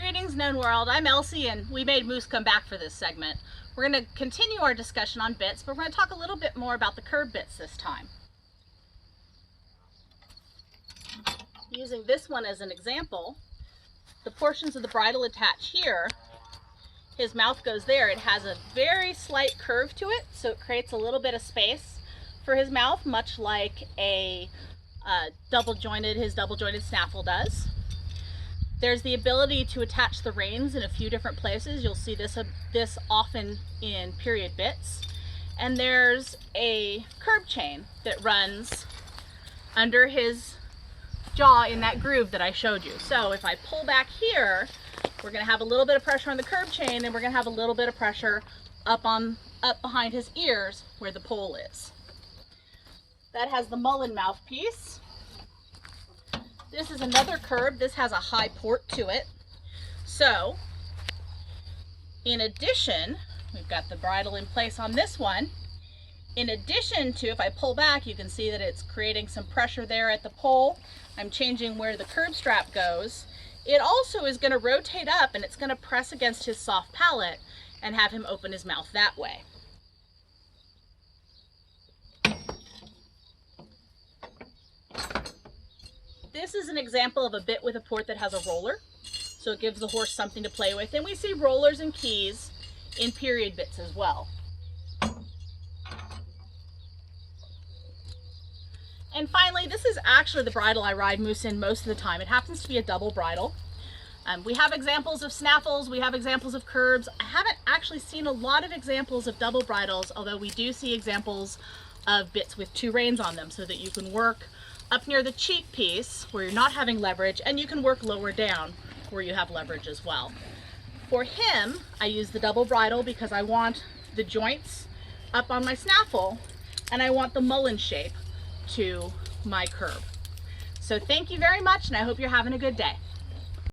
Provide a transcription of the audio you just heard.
Greetings, known world. I'm Elsie, and we made Moose come back for this segment. We're going to continue our discussion on bits, but we're going to talk a little bit more about the curb bits this time. Using this one as an example, the portions of the bridle attach here. His mouth goes there. It has a very slight curve to it, so it creates a little bit of space for his mouth, much like a his double-jointed snaffle does. There's the ability to attach the reins in a few different places. You'll see this often in period bits. And there's a curb chain that runs under his jaw in that groove that I showed you. So if I pull back here, we're going to have a little bit of pressure on the curb chain, and we're going to have a little bit of pressure up behind his ears where the pole is. That has the mullen mouthpiece. This is another curb. This has a high port to it. So, in addition, we've got the bridle in place on this one. In addition to, if I pull back, you can see that it's creating some pressure there at the pole. I'm changing where the curb strap goes. It also is going to rotate up, and it's going to press against his soft palate and have him open his mouth that way. This is an example of a bit with a port that has a roller, so it gives the horse something to play with. And we see rollers and keys in period bits as well. And finally, this is actually the bridle I ride Moose in most of the time. It happens to be a double bridle. We have examples of snaffles, we have examples of curbs. I haven't actually seen a lot of examples of double bridles, although we do see examples of bits with two reins on them, so that you can work up near the cheek piece where you're not having leverage, and you can work lower down where you have leverage as well. For him, I use the double bridle because I want the joints up on my snaffle, and I want the mullen shape to my curb. So thank you very much, and I hope you're having a good day.